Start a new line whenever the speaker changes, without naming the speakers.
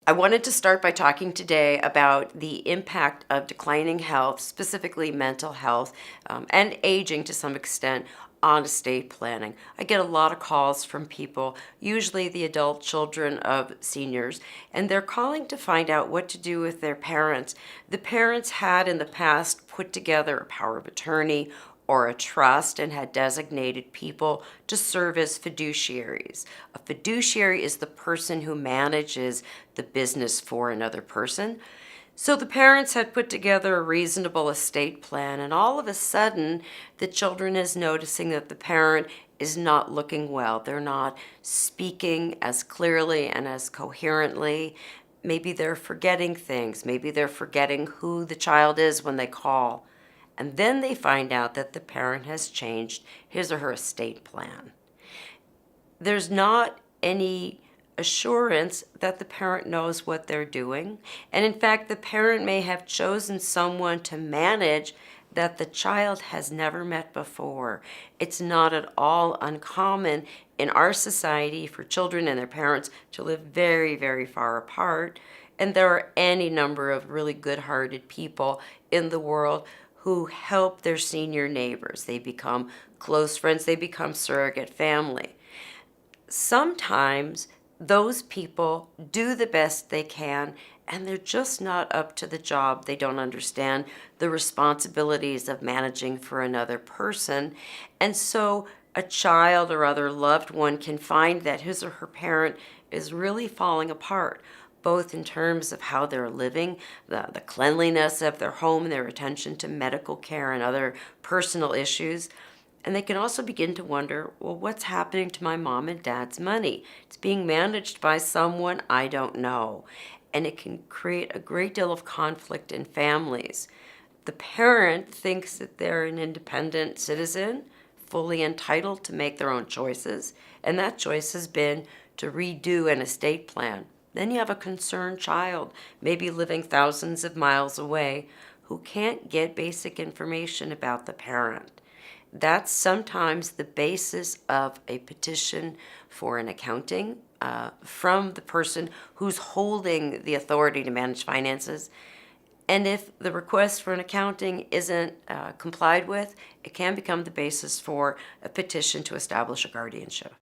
I wanted to start by talking today about the impact of declining health, specifically mental health, and aging to some extent, on estate planning. I get a lot of calls from people, usually the adult children of seniors, and they're calling to find out what to do with their parents. The parents had in the past put together a power of attorney or a trust and had designated people to serve as fiduciaries. A fiduciary is the person who manages the business for another person. So the parents had put together a reasonable estate plan, and all of a sudden, the children is noticing that the parent is not looking well. They're not speaking as clearly and as coherently. Maybe they're forgetting things. Maybe they're forgetting who the child is when they call. And then they find out that the parent has changed his or her estate plan. There's not any assurance that the parent knows what they're doing. And in fact, the parent may have chosen someone to manage that the child has never met before. It's not at all uncommon in our society for children and their parents to live very, very far apart. And there are any number of really good-hearted people in the world who help their senior neighbors. They become close friends, they become surrogate family. Sometimes those people do the best they can and they're just not up to the job. They don't understand the responsibilities of managing for another person. And so a child or other loved one can find that his or her parent is really falling apart, both in terms of how they're living, the cleanliness of their home, their attention to medical care and other personal issues. And they can also begin to wonder, well, what's happening to my mom and dad's money? It's being managed by someone I don't know. And it can create a great deal of conflict in families. The parent thinks that they're an independent citizen, fully entitled to make their own choices, and that choice has been to redo an estate plan. Then you have a concerned child, maybe living thousands of miles away, who can't get basic information about the parent. That's sometimes the basis of a petition for an accounting from the person who's holding the authority to manage finances. And if the request for an accounting isn't complied with, it can become the basis for a petition to establish a guardianship.